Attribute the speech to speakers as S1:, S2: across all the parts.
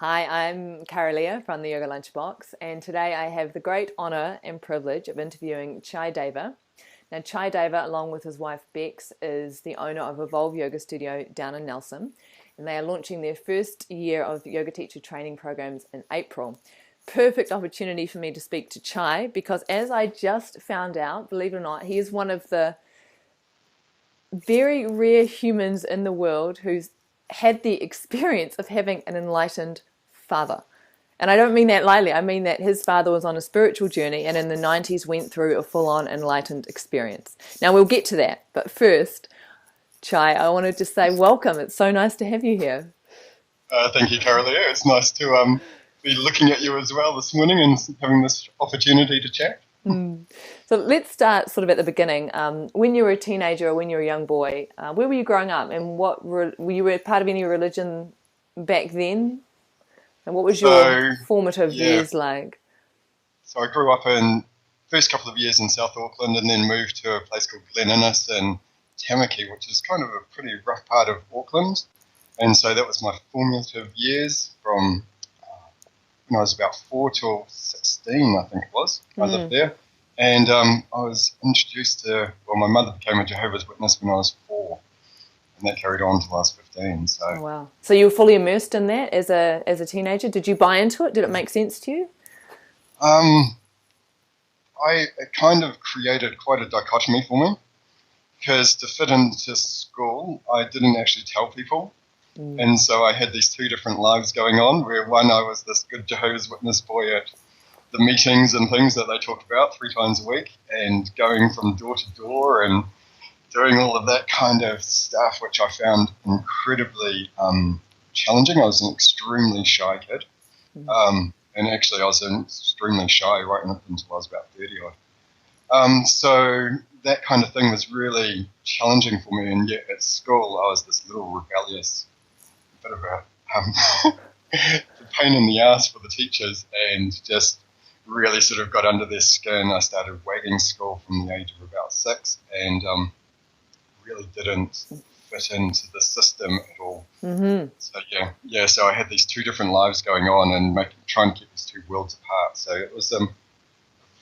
S1: Hi, I'm Carolia from the Yoga Lunchbox, and today I have the great honour and privilege of interviewing Chai Deva. Now, Chai Deva, along with his wife Bex, is the owner of Evolve Yoga Studio down in Nelson, and they are launching their first year of yoga teacher training programs in April. Perfect opportunity for me to speak to Chai because, as I just found out, believe it or not, he is one of the very rare humans in the world who's had the experience of having an enlightened father. And I don't mean that lightly. I mean that his father was on a spiritual journey and in the 90s went through a full-on enlightened experience. Now we'll get to that. But first, Chai, I wanted to say welcome. It's so nice to have you here.
S2: Thank you, Carolia. It's nice to be looking at you as well this morning and having this opportunity to chat.
S1: So let's start sort of at the beginning. When you were a teenager or when you were a young boy, where were you growing up and were you a part of any religion back then? And what was your
S2: So,
S1: formative
S2: yeah,
S1: years like?
S2: so I grew up in first couple of years in South Auckland and then moved to a place called Glen Innes in Tamaki, which is kind of a pretty rough part of Auckland. And so that was my formative years from when I was about 4 till 16, I think it was. I lived there. And I was introduced to, well, my mother became a Jehovah's Witness when I was 4, and that carried on till I was 15.
S1: Oh, wow. So you were fully immersed in that as a teenager? Did you buy into it? Did it make sense to you?
S2: Um, it kind of created quite a dichotomy for me because to fit into school, I didn't actually tell people. And so I had these two different lives going on, where one, I was this good Jehovah's Witness boy at the meetings and things that they talked about 3 times a week and going from door to door and doing all of that kind of stuff, which I found incredibly challenging. I was an extremely shy kid. And actually I was extremely shy right up until I was about 30 odd. So that kind of thing was really challenging for me. And yet at school I was this little rebellious bit of a pain in the ass for the teachers and just really sort of got under their skin. I started wagging school from the age of about 6 and really didn't fit into the system at all. So so I had these two different lives going on and trying to keep these two worlds apart. So it was a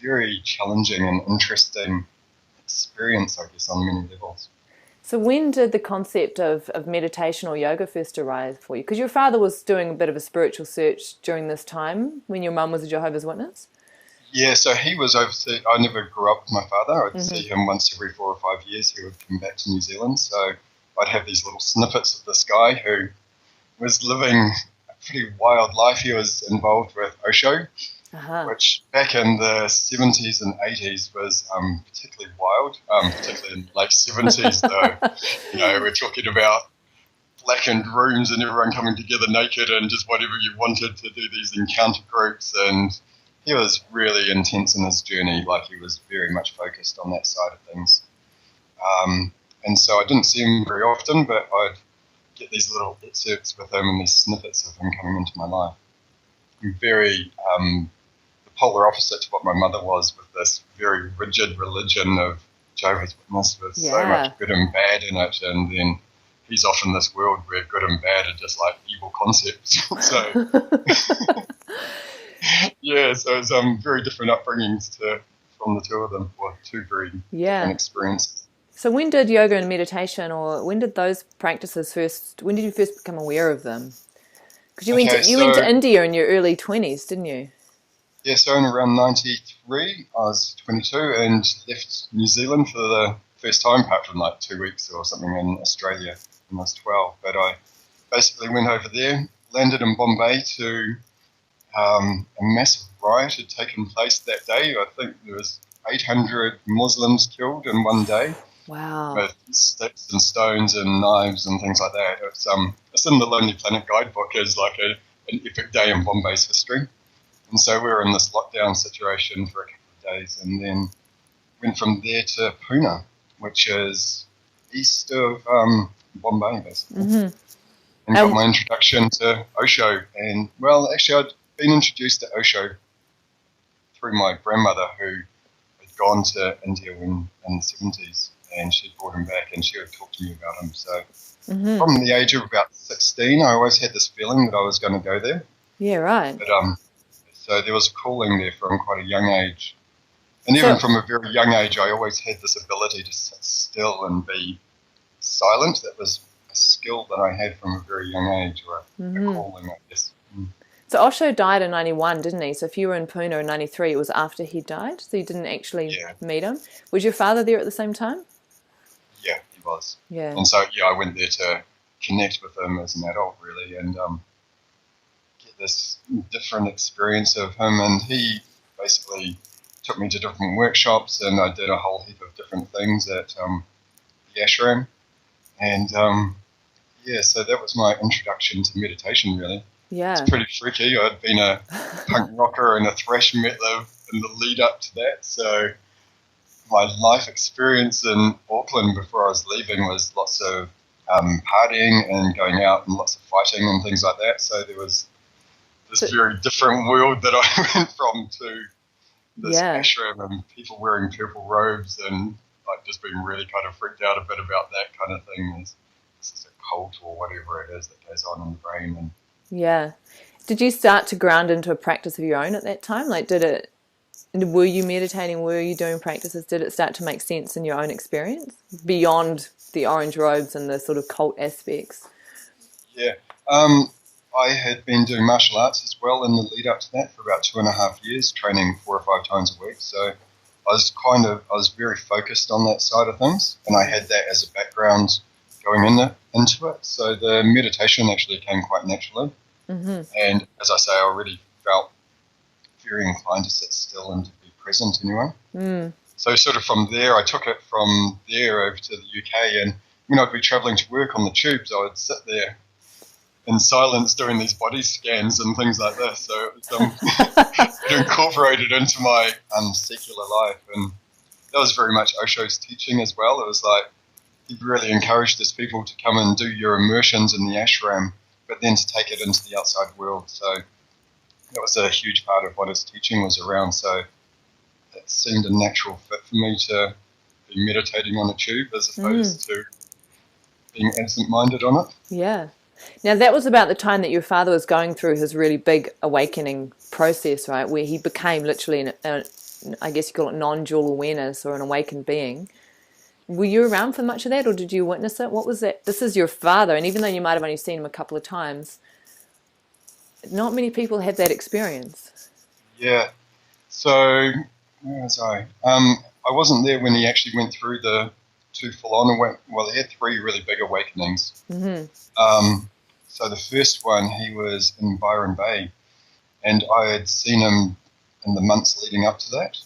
S2: very challenging and interesting experience, I guess, on many levels.
S1: So when did the concept of meditation or yoga first arise for you? Because your father was doing a bit of a spiritual search during this time when your mum was a Jehovah's Witness?
S2: Yeah, so he was overseas. I never grew up with my father. I'd see him once every 4 or 5 years. He would come back to New Zealand. So I'd have these little snippets of this guy who was living a pretty wild life. He was involved with Osho, which back in the 70s and 80s was particularly wild, particularly in the late 70s though. We're talking about blackened rooms and everyone coming together naked and just whatever you wanted to do these encounter groups. And he was really intense in his journey, like he was very much focused on that side of things. And so I didn't see him very often, but I'd get these little excerpts with him and these snippets of him coming into my life. Very the polar opposite to what my mother was, with this very rigid religion of Jehovah's Witness with so much good and bad in it, and then he's off in this world where good and bad are just like evil concepts. So so it's very different upbringings from the two of them, or two very different experiences.
S1: So when did yoga and meditation, or when did those practices when did you first become aware of them? Because you went to India in your early 20s, didn't you?
S2: Yeah, so in around 93, I was 22 and left New Zealand for the first time, apart from like 2 weeks or something in Australia when I was 12. But I basically went over there, landed in Bombay to a massive riot had taken place that day. I think there was 800 Muslims killed in one day.
S1: Wow.
S2: With sticks and stones and knives and things like that. It's in the Lonely Planet guidebook as like an epic day in Bombay's history. And so we were in this lockdown situation for a couple of days and then went from there to Pune, which is east of Bombay, basically. And got my introduction to Osho. And, well, actually, I'd been introduced to Osho through my grandmother, who had gone to India in the 70s. And she brought him back and she would talk to me about him. So from the age of about 16, I always had this feeling that I was going to go there.
S1: Yeah, right.
S2: But so there was calling there from quite a young age. And even
S1: So,
S2: from a very young age, I always had this ability to sit still and be silent. That was a skill that I had from a very young age, or a calling, I guess.
S1: so Osho died in 91, didn't he? So if you were in Pune in 93, it was after he died, so you didn't actually
S2: Yeah,
S1: meet him. Was your father there at the same time?
S2: yeah, he was.
S1: Yeah.
S2: And so, yeah, I went there to connect with him as an adult, really, and get this different experience of him. And he basically took me to different workshops, and I did a whole heap of different things at the ashram. And yeah, so that was my introduction to meditation, really. It's
S1: Yeah.
S2: pretty freaky. I'd been a punk rocker and a thrash metaler in the lead up to that. So my life experience in Auckland before I was leaving was lots of partying and going out and lots of fighting and things like that. So there was this
S1: So,
S2: very different world that I went from to this
S1: yeah.
S2: ashram and people wearing purple robes and like just being really kind of freaked out a bit about that kind of thing. This is a cult or whatever it is that goes on in the brain. And
S1: Yeah. Did you start to ground into a practice of your own at that time? Like, were you meditating? Were you doing practices? Did it start to make sense in your own experience beyond the orange robes and the sort of cult aspects?
S2: yeah, I had been doing martial arts as well in the lead up to that for about 2.5 years, training 4 or 5 times a week. So I was very focused on that side of things, and I had that as a background going into it. So the meditation actually came quite naturally. And as I say, I already felt very inclined to sit still and to be present anyway. So sort of from there, I took it from there over to the UK, and when I'd be travelling to work on the tubes, I would sit there in silence doing these body scans and things like this. So it was incorporated into my secular life, and that was very much Osho's teaching as well. It was like he really encouraged his people to come and do your immersions in the ashram, but then to take it into the outside world. So that was a huge part of what his teaching was around. So it seemed a natural fit for me to be meditating on a tube as opposed to being absent-minded on it.
S1: Yeah. Now, that was about the time that your father was going through his really big awakening process, right? Where he became literally, I guess you call it non-dual awareness or an awakened being. Were you around for much of that, or did you witness it? What was that? This is your father, and even though you might have only seen him a couple of times, not many people have that experience.
S2: Yeah. So where was I? I wasn't there when he actually went through the 2 full-on. Well, he had 3 really big awakenings. So the first one, he was in Byron Bay, and I had seen him in the months leading up to that,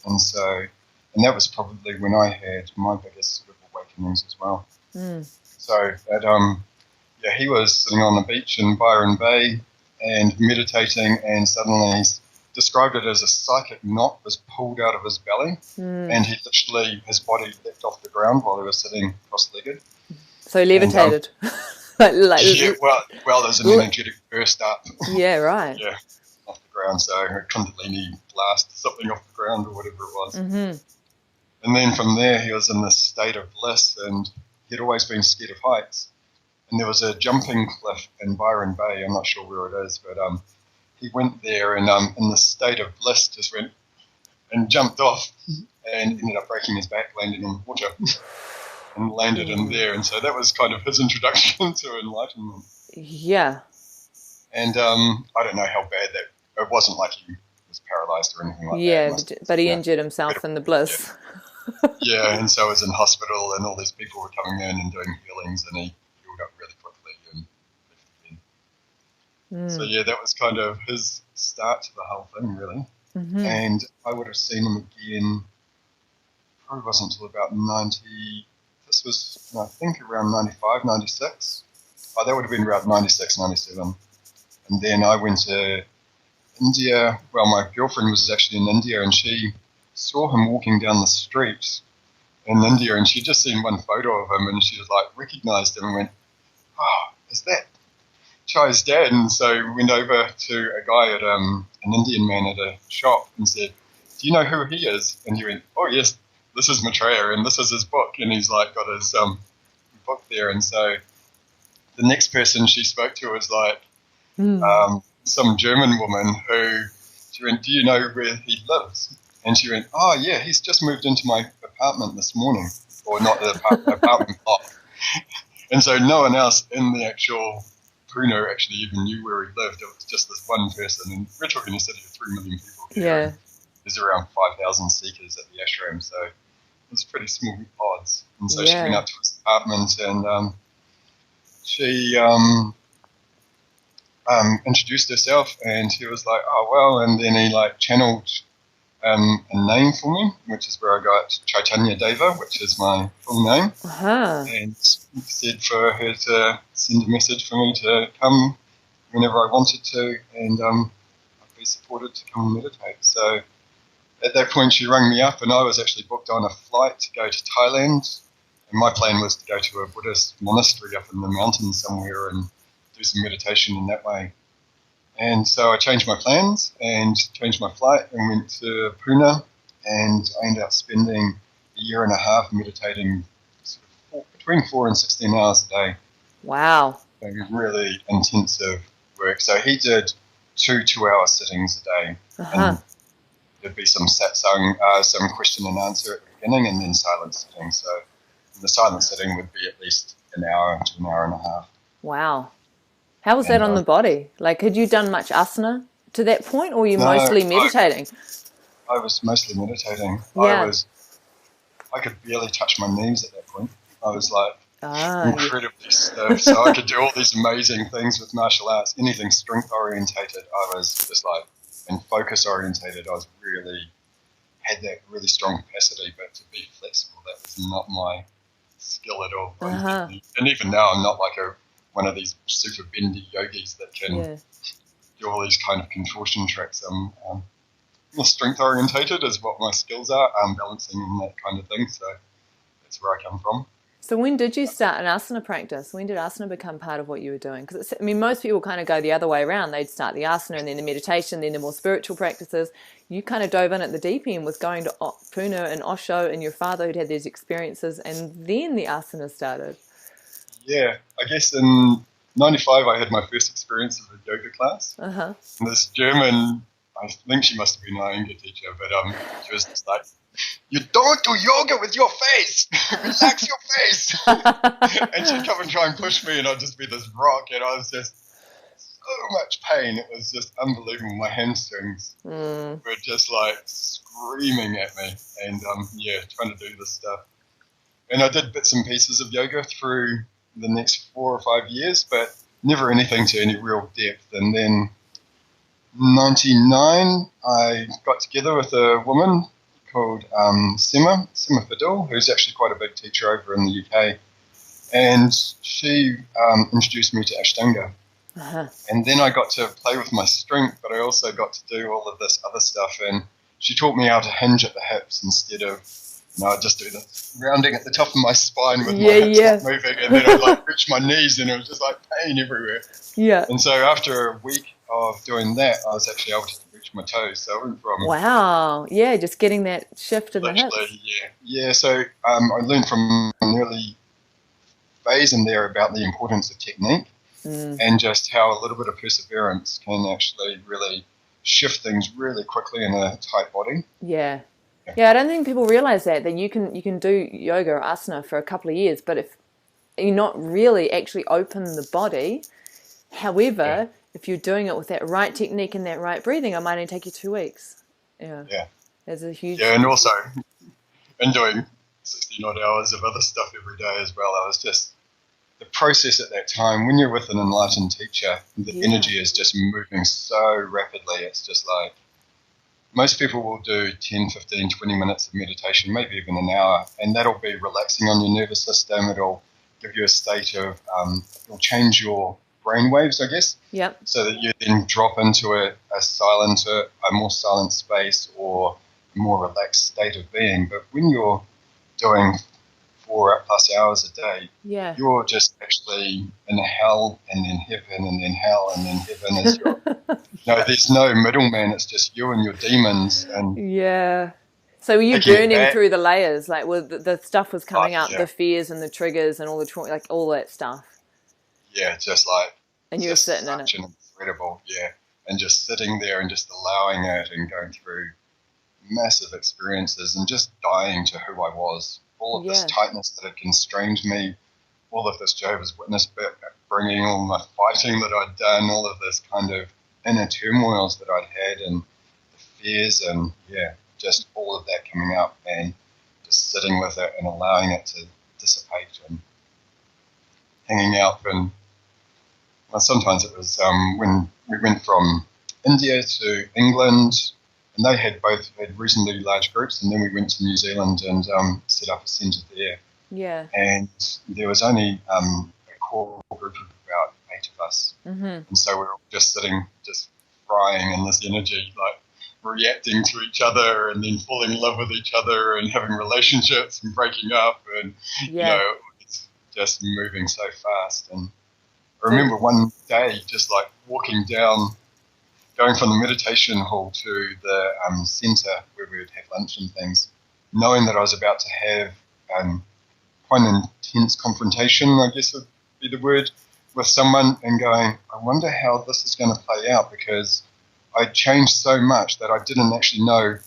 S2: and that was probably when I had my biggest sort of awakenings as well. So that he was sitting on the beach in Byron Bay and meditating, and suddenly he's described it as a psychic knot was pulled out of his belly, and he literally, his body leapt off the ground while he was sitting cross-legged.
S1: So he levitated.
S2: Yeah, well, there's an energetic burst up.
S1: Yeah, right.
S2: Yeah, off the ground. So a Kundalini blast, something off the ground or whatever it was. And then from there, he was in this state of bliss, and he'd always been scared of heights. And there was a jumping cliff in Byron Bay. I'm not sure where it is, but he went there and in the state of bliss just went and jumped off and ended up breaking his back, landing in water. And landed in there, and so that was kind of his introduction to enlightenment.
S1: Yeah.
S2: And I don't know how bad that. It wasn't like he was paralyzed or anything like that.
S1: Yeah, but he injured himself in the bliss.
S2: Yeah, and so he was in hospital, and all these people were coming in and doing healings, and he healed up really quickly and left again. So yeah, that was kind of his start to the whole thing, really. And I would have seen him again. Probably wasn't until about 90. This was, I think, around 95, 96. Oh, that would have been around 96, 97. And then I went to India. Well, my girlfriend was actually in India, and she saw him walking down the street in India, and she'd just seen one photo of him, and she was like, recognized him and went, oh, is that Chai's dad? And so we went over to a guy at an Indian man at a shop and said, do you know who he is? And he went, oh, yes. This is Maitreya, and this is his book, and he's like got his book there. And so the next person she spoke to was like some German woman who, she went, do you know where he lives? And she went, oh yeah, he's just moved into my apartment this morning. Or not the apartment block. And so no one else in the actual Puna actually even knew where he lived. It was just this one person. And we're talking a city of 3 million people here.
S1: Yeah.
S2: There's around 5,000 seekers at the ashram, so it's pretty small odds. And so she went up to his apartment and she introduced herself, and he was like, oh, well, and then he like channeled a name for me, which is where I got Chaitanya Deva, which is my full name, and said for her to send a message for me to come whenever I wanted to, and I'd be supported to come and meditate. So at that point she rang me up, and I was actually booked on a flight to go to Thailand, and my plan was to go to a Buddhist monastery up in the mountains somewhere and do some meditation in that way. And so I changed my plans and changed my flight and went to Pune, and I ended up spending a year and a half meditating sort of between 4 and 16 hours a day.
S1: Wow.
S2: Really intensive work. So he did 2 2-hour sittings a day. And there'd be some satsang, some question and answer at the beginning, and then silent sitting. So the silent sitting would be at least an hour to an hour and a half.
S1: Wow. How was that on the body? Like, had you done much asana to that point, or were you mostly meditating?
S2: I was mostly meditating. Yeah. I could barely touch my knees at that point. I was like incredibly stiff. So I could do all these amazing things with martial arts, anything strength orientated. I was just like, and focus orientated, I was had that really strong capacity, but to be flexible, that was not my skill at all. And even now, I'm not like one of these super bendy yogis that can do all these kind of contortion tricks. I'm more strength orientated is what my skills are. I'm balancing and that kind of thing. So that's where I come from.
S1: So when did you start an asana practice? When did asana become part of what you were doing? Because most people kind of go the other way around. They'd start the asana and then the meditation, then the more spiritual practices. You kind of dove in at the deep end with going to Pune and Osho, and your father who'd had these experiences, and then the asana started.
S2: Yeah, I guess in 95 I had my first experience of a yoga class. And this German, I think she must have been my Inga teacher, but she was just like, you don't do yoga with your face. Relax your face. And she'd come and try and push me, and I'd just be this rock, and I was just so much pain. It was just unbelievable. My hamstrings were just like screaming at me, and trying to do this stuff. And I did bits and pieces of yoga through the next 4 or 5 years, but never anything to any real depth. And then 99, I got together with a woman called Sima Fidel, who's actually quite a big teacher over in the UK, and she introduced me to Ashtanga. And then I got to play with my strength, but I also got to do all of this other stuff, and she taught me how to hinge at the hips instead of, I'd just do the rounding at the top of my spine with my hips not moving, and then I'd like reach my knees, and it was just like pain everywhere. Yeah. And so after a week of doing that, I was actually able to reach my toes. So I went from
S1: just getting that shift in the hips.
S2: So I learned from an early phase in there about the importance of technique and just how a little bit of perseverance can actually really shift things really quickly in a tight body.
S1: Yeah, I don't think people realize that you can do yoga or asana for a couple of years, but if you're not really actually open the body, however, if you're doing it with that right technique and that right breathing, it might only take you 2 weeks. There's a huge...
S2: and also in doing 60 odd hours of other stuff every day as well, I was just, the process at that time, when you're with an enlightened teacher, the energy is just moving so rapidly. It's just like, most people will do 10, 15, 20 minutes of meditation, maybe even an hour, and that'll be relaxing on your nervous system. It'll give you a state of, it'll change your brain waves, I guess. Yep. So that you then drop into a more silent space or a more relaxed state of being. But when you're doing 4+ hours a day, you're just actually in hell and then heaven and then hell and then heaven. As you're, there's no middleman. It's just you and your demons. And
S1: so were you burning through the layers? Like, the stuff was coming up, the fears and the triggers and all the trauma, like all that stuff.
S2: Yeah, just like,
S1: and you were sitting in it.
S2: Incredible, and just sitting there and just allowing it and going through massive experiences and just dying to who I was. All of this tightness that had constrained me, all of this Jehovah's Witness bringing, all my fighting that I'd done, all of this kind of inner turmoils that I'd had and the fears and, just all of that coming up and just sitting with it and allowing it to dissipate and hanging out. And sometimes it was when we went from India to England, and they had both had reasonably large groups, and then we went to New Zealand and set up a centre there.
S1: Yeah.
S2: And there was only a core group of about 8 of us.
S1: Mm-hmm.
S2: And so we were all just sitting, just frying in this energy, like reacting to each other and then falling in love with each other and having relationships and breaking up. And, it's just moving so fast. And I remember one day just like walking down, going from the meditation hall to the centre where we would have lunch and things, knowing that I was about to have quite an intense confrontation, I guess would be the word, with someone, and going, I wonder how this is going to play out, because I changed so much that I didn't actually know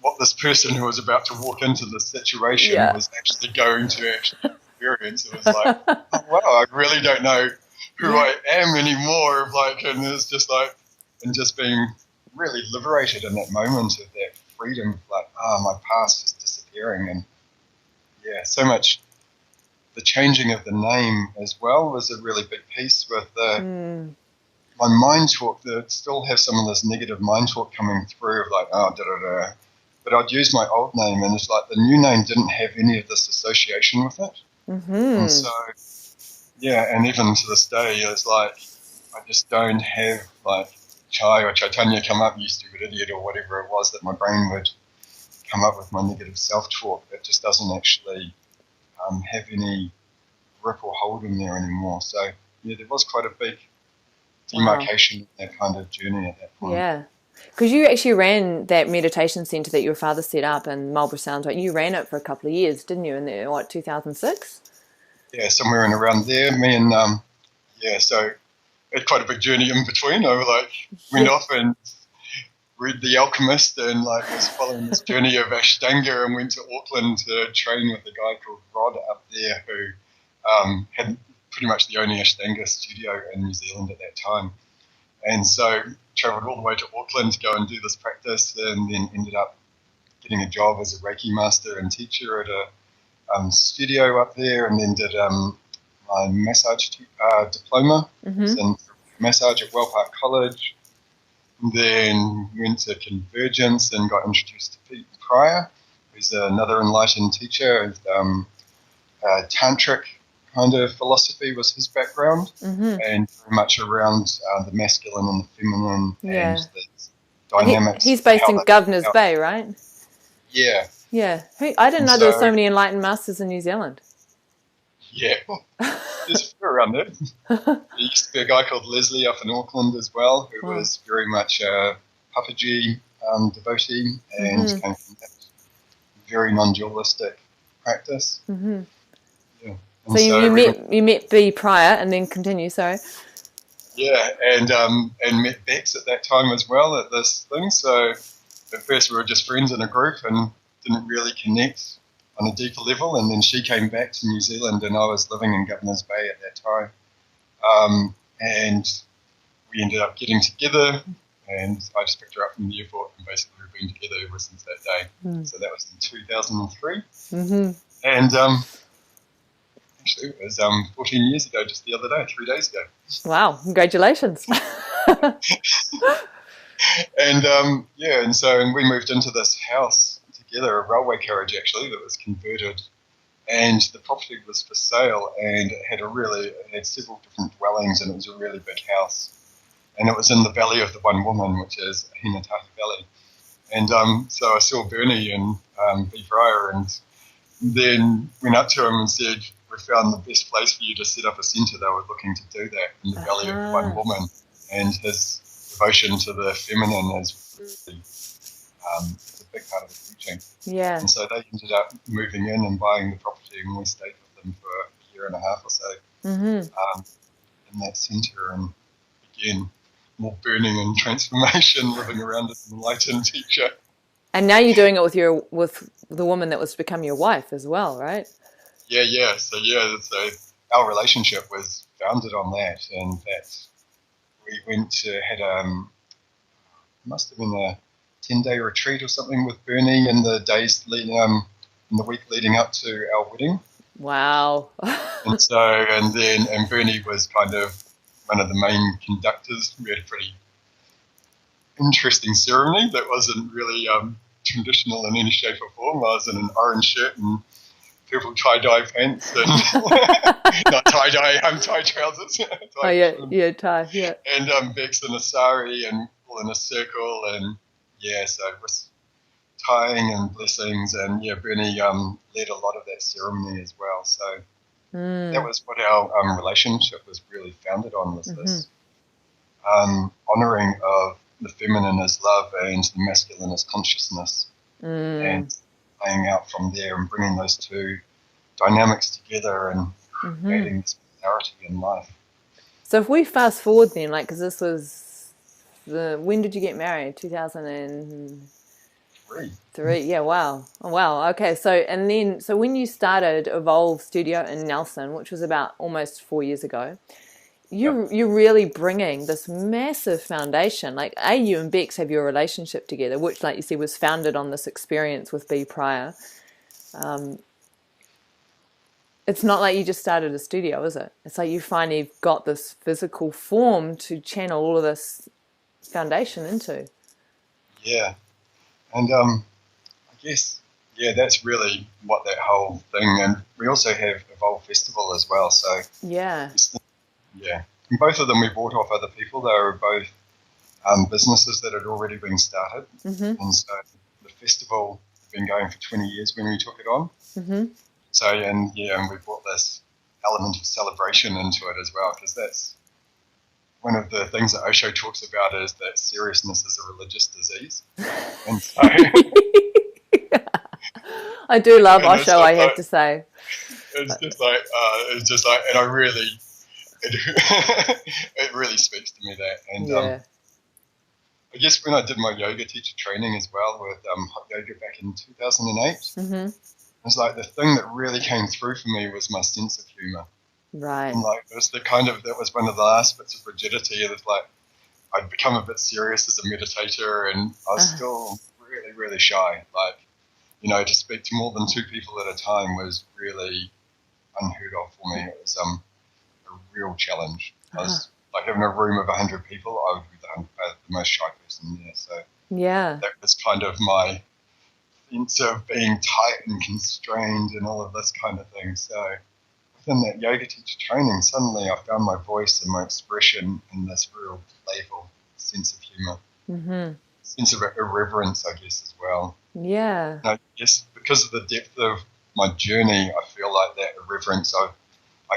S2: what this person who was about to walk into this situation was actually going to actually experience. It was like, oh, wow, I really don't know who I am anymore. Like, and it's just like, and just being really liberated in that moment of that freedom, like, my past is disappearing. And so much. The changing of the name as well was a really big piece with my mind talk. That still have some of this negative mind talk coming through of like, oh, da-da-da. But I'd use my old name, and it's like the new name didn't have any of this association with it. Mm-hmm. And so, and even to this day, it's like I just don't have like Chai or Chaitanya come up, you stupid idiot, or whatever it was that my brain would come up with my negative self-talk. It just doesn't actually have any grip or hold in there anymore. So, there was quite a big demarcation in that kind of journey at that point.
S1: Yeah. Because you actually ran that meditation centre that your father set up in Marlborough Sounds, right? You ran it for a couple of years, didn't you, in 2006?
S2: Yeah, somewhere in around there. Me and, so had quite a big journey in between. I went off and read The Alchemist and was following this journey of Ashtanga, and went to Auckland to train with a guy called Rod up there who had pretty much the only Ashtanga studio in New Zealand at that time. And so travelled all the way to Auckland to go and do this practice, and then ended up getting a job as a Reiki master and teacher at a studio up there, and then did my massage diploma in massage at Wellpark College. Then went to Convergence and got introduced to Pete Pryor, who's another enlightened teacher. Tantric kind of philosophy was his background, and very much around the masculine and the feminine and the dynamics.
S1: He's based in Governor's Bay, right?
S2: Yeah.
S1: Yeah. I didn't know there were so many enlightened masters in New Zealand.
S2: Yeah. There's a few around there. There used to be a guy called Leslie up in Auckland as well, who was very much a Papaji devotee and came from that very non-dualistic practice. Mm-hmm. Yeah. And
S1: so you met B Pryor and then continue, sorry.
S2: Yeah, and met Bex at that time as well at this thing. So at first we were just friends in a group and didn't really connect on a deeper level, and then she came back to New Zealand and I was living in Governor's Bay at that time, and we ended up getting together, and I just picked her up from the airport, and basically we've been together ever since that day. So that was in 2003, and actually it was 14 years ago, just the other day, 3 days ago.
S1: Wow, congratulations.
S2: And we moved into this house together, a railway carriage actually, that was converted, and the property was for sale, and it had several different dwellings, and it was a really big house, and it was in the Valley of the One Woman, which is Hinataki Valley. And so I saw Bernie and B. Fryer, and then went up to him and said, we found the best place for you to set up a centre. They were looking to do that in the Valley of the One Woman, and his devotion to the feminine is really it's a big part of the teaching.
S1: Yeah.
S2: And so they ended up moving in and buying the property, and we stayed with them for a year and a half or so in that centre. And again, more burning and transformation, living around as an enlightened teacher.
S1: And now you're doing it with the woman that was to become your wife as well, right?
S2: Yeah. So our relationship was founded on that, and that we went to must have been a 10-day retreat or something with Bernie in the days leading in the week leading up to our wedding.
S1: Wow.
S2: and Bernie was kind of one of the main conductors. We had a pretty interesting ceremony that wasn't really traditional in any shape or form. I was in an orange shirt and purple tie-dye pants and not tie-dye, tie trousers.
S1: Tie, yeah.
S2: And Bex in a sari and all in a circle, and so it was tying and blessings, and Bernie led a lot of that ceremony as well. So that was what our relationship was really founded on, was this honouring of the feminine as love and the masculine as consciousness, and playing out from there and bringing those two dynamics together and creating this clarity in life.
S1: So if we fast forward then, like, because this was when did you get married? 2003. Yeah, wow. Oh, wow. Okay, so when you started Evolve Studio in Nelson, which was about almost 4 years ago, you're really bringing this massive foundation. Like, you and Bex have your relationship together, which, like you said, was founded on this experience with B prior. It's not like you just started a studio, is it? It's like you finally got this physical form to channel all of this foundation into.
S2: Yeah. And I guess, that's really what that whole thing, and we also have Evolve Festival as well. So
S1: yeah.
S2: And both of them we bought off other people. They were both businesses that had already been started. And so the festival had been going for 20 years when we took it on. So, and we brought this element of celebration into it as well, because that's one of the things that Osho talks about, is that seriousness is a religious disease. And so
S1: I do love Osho, I have to say.
S2: It's just like, and I really, it really speaks to me, that. And I guess when I did my yoga teacher training as well with hot yoga back in 2008, it was like the thing that really came through for me was my sense of humor.
S1: Right.
S2: And like, it was that was one of the last bits of rigidity. It was like I'd become a bit serious as a meditator, and I was still really, really shy. Like, to speak to more than two people at a time was really unheard of for me. It was a real challenge. I was like, having a room of 100 people, I would be the most shy person there. So that was kind of my sense of being tight and constrained and all of this kind of thing. So within that yoga teacher training, suddenly I found my voice and my expression in this real playful sense of humor, sense of irreverence, I guess, as well.
S1: Yeah.
S2: And I guess because of the depth of my journey, I feel like that irreverence, I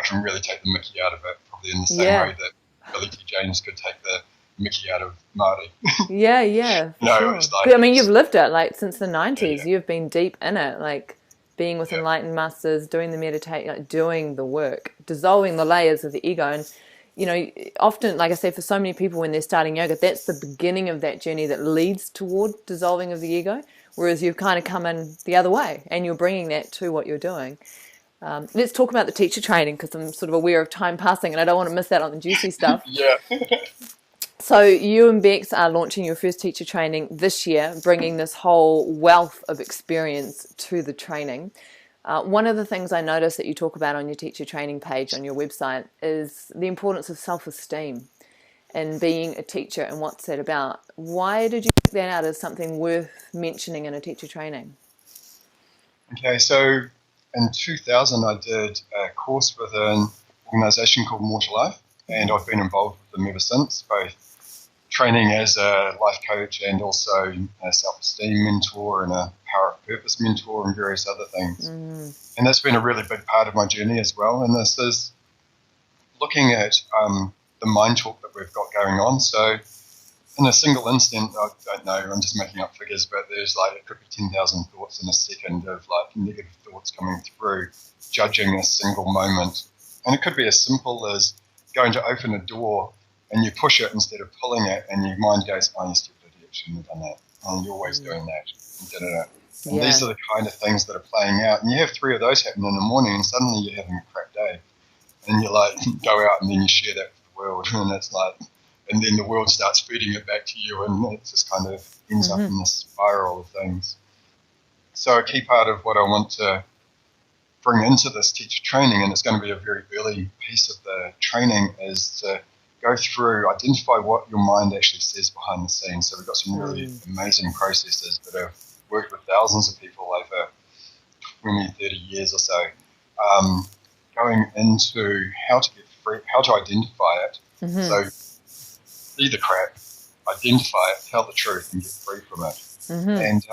S2: can really take the mickey out of it, probably in the same way that Billy T. James could take the mickey out of Marty.
S1: Sure.
S2: Like,
S1: I mean, you've lived it, like, since the 90s. You've been deep in it, like being with enlightened masters, doing the meditation, like, doing the work, dissolving the layers of the ego. And often, like I say, for so many people when they're starting yoga, that's the beginning of that journey that leads toward dissolving of the ego, whereas you've kind of come in the other way and you're bringing that to what you're doing. Let's talk about the teacher training, because I'm sort of aware of time passing and I don't want to miss out on the juicy stuff. So you and Bex are launching your first teacher training this year, bringing this whole wealth of experience to the training. One of the things I noticed that you talk about on your teacher training page on your website is the importance of self-esteem and being a teacher and what's that about. Why did you pick that out as something worth mentioning in a teacher training?
S2: Okay, so in 2000 I did a course with an organisation called More to Life, and I've been involved with them ever since, both training as a life coach and also a self-esteem mentor and a power of purpose mentor and various other things. And that's been a really big part of my journey as well. And this is looking at the mind talk that we've got going on. So in a single instant, I don't know, I'm just making up figures, but there's like, it could be 10,000 thoughts in a second of like negative thoughts coming through, judging a single moment. And it could be as simple as going to open a door and you push it instead of pulling it, and your mind goes, oh, you stupid idiot, shouldn't have done that. Oh, you're always doing that. And these are the kind of things that are playing out. And you have 3 of those happen in the morning, and suddenly you're having a crap day. And you like go out and then you share that with the world, and it's like, and then the world starts feeding it back to you, and it just kind of ends up in this spiral of things. So a key part of what I want to bring into this teacher training, and it's going to be a very early piece of the training, is to go through, identify what your mind actually says behind the scenes. So we've got some really amazing processes that have worked with thousands of people over 20, 30 years or so, going into how to get free, how to identify it. So see the crap, identify it, tell the truth, and get free from it. And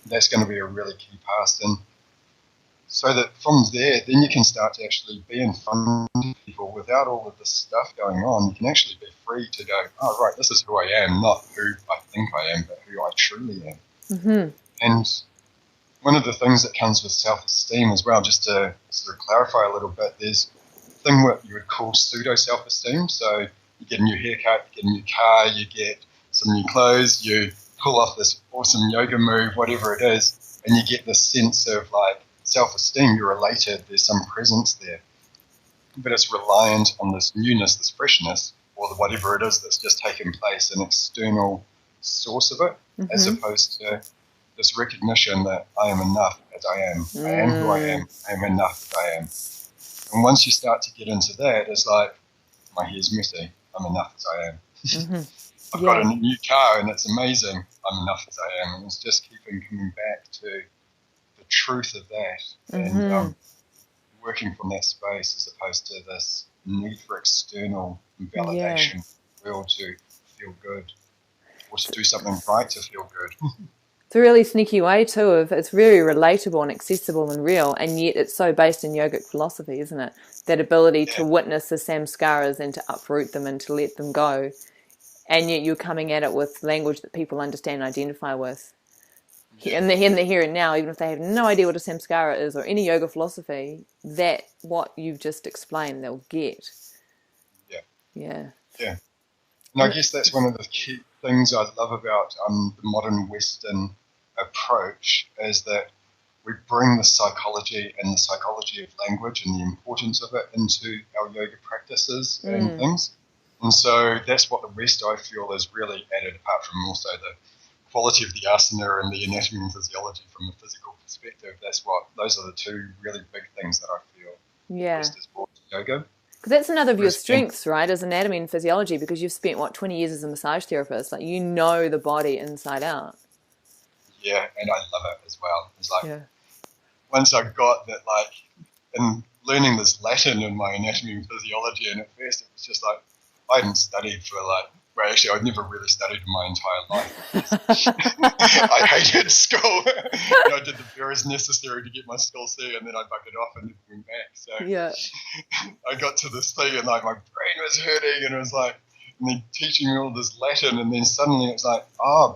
S2: that's going to be a really key part. And so that from there, then you can start to actually be in front of people without all of this stuff going on. You can actually be free to go, oh, right, this is who I am, not who I think I am, but who I truly am. And one of the things that comes with self-esteem as well, just to sort of clarify a little bit, there's a thing what you would call pseudo-self-esteem. So you get a new haircut, you get a new car, you get some new clothes, you pull off this awesome yoga move, whatever it is, and you get this sense of like self-esteem, you're elated, there's some presence there. But it's reliant on this newness, this freshness, or whatever it is that's just taken place, an external source of it, as opposed to this recognition that I am enough as I am. I am who I am enough as I am. And once you start to get into that, it's like, my hair's messy, I'm enough as I am. I've got a new car and it's amazing, I'm enough as I am. And it's just keeping coming back to the truth of that and working from that space as opposed to this need for external validation, will to feel good or to do something right to feel good.
S1: It's a really sneaky way too of it's very relatable and accessible and real, and yet it's so based in yogic philosophy, isn't it? That ability to witness the samskaras and to uproot them and to let them go, and yet you're coming at it with language that people understand and identify with. In the here and now, even if they have no idea what a samskara is or any yoga philosophy, that what you've just explained they'll get. Yeah.
S2: And I guess that's one of the key things I love about the modern Western approach, is that we bring the psychology and the psychology of language and the importance of it into our yoga practices and things. And so that's what the West, I feel, has really added, apart from also the quality of the asana and the anatomy and physiology from a physical perspective. Those are the two really big things that I feel the West has brought to yoga.
S1: Because that's another of your strengths, right, is anatomy and physiology, because you've spent, 20 years as a massage therapist. Like, you know the body inside out. Yeah,
S2: and I love it as well. It's like, once I got that, like, in learning this Latin in my anatomy and physiology, and at first it was just like, I hadn't studied for actually I'd never really studied in my entire life. I hated school. I did the barest necessary to get my school C, and then I buggered off and never went back. So I got to this thing, and like my brain was hurting, and it was like, and then teaching me all this Latin, and then suddenly it's like,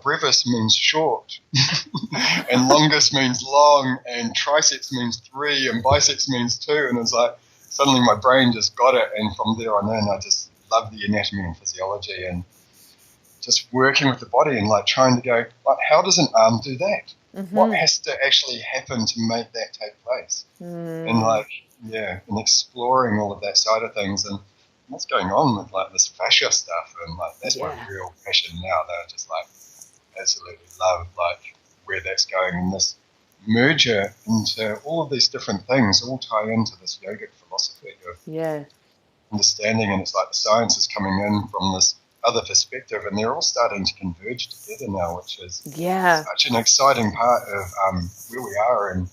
S2: brevis means short, and longus means long, and triceps means 3, and biceps means 2, and it's like suddenly my brain just got it, and from there on in I just love the anatomy and physiology and just working with the body and like trying to go, like, how does an arm do that? What has to actually happen to make that take place? And and exploring all of that side of things and what's going on with like this fascia stuff, and like that's my real passion now, that I just like absolutely love like where that's going, and this merger into all of these different things all tie into this yogic philosophy of understanding, and it's like the science is coming in from this other perspective, and they're all starting to converge together now, which is such an exciting part of where we are in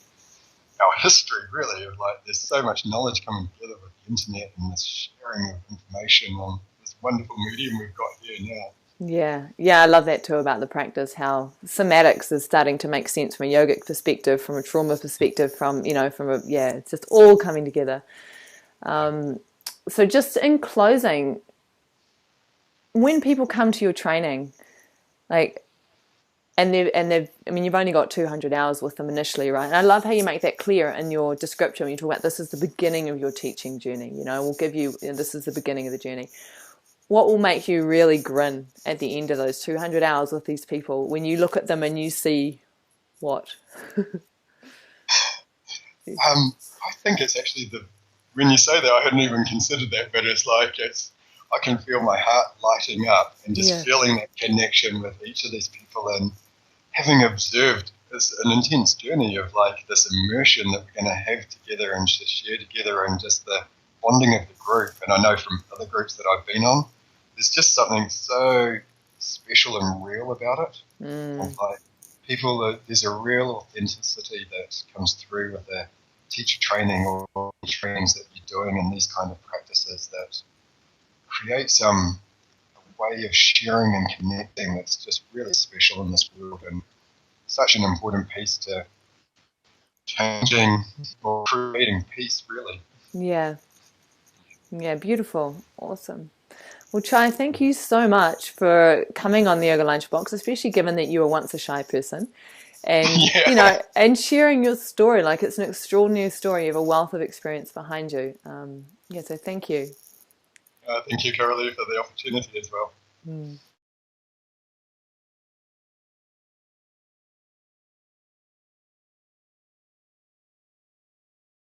S2: our history, really, of like there's so much knowledge coming together with the internet and this sharing of information on this wonderful medium we've got here now.
S1: Yeah, I love that too about the practice, how somatics is starting to make sense from a yogic perspective, from a trauma perspective, it's just all coming together. So just in closing, when people come to your training, like, and you've only got 200 hours with them initially, right? And I love how you make that clear in your description when you talk about this is the beginning of your teaching journey. We'll give you, this is the beginning of the journey. what will make you really grin at the end of those 200 hours with these people when you look at them and you see what?
S2: I think it's actually when you say that, I hadn't even considered that, but it's like I can feel my heart lighting up and just feeling that connection with each of these people, and having observed an intense journey of like this immersion that we're going to have together and just share together, and just the bonding of the group. And I know from other groups that I've been on, there's just something so special and real about it. Of like people, there's a real authenticity that comes through with the teacher training or trainings that you're doing, and these kind of practices that creates a way of sharing and connecting that's just really special in this world, and such an important piece to changing or creating peace, really.
S1: Yeah. Yeah, beautiful. Awesome. Well, Chai, thank you so much for coming on the Yoga Lunchbox, especially given that you were once a shy person. And, you know, and sharing your story. Like, it's an extraordinary story. You have a wealth of experience behind you. So thank you.
S2: Thank you, Carolee, for the opportunity as well.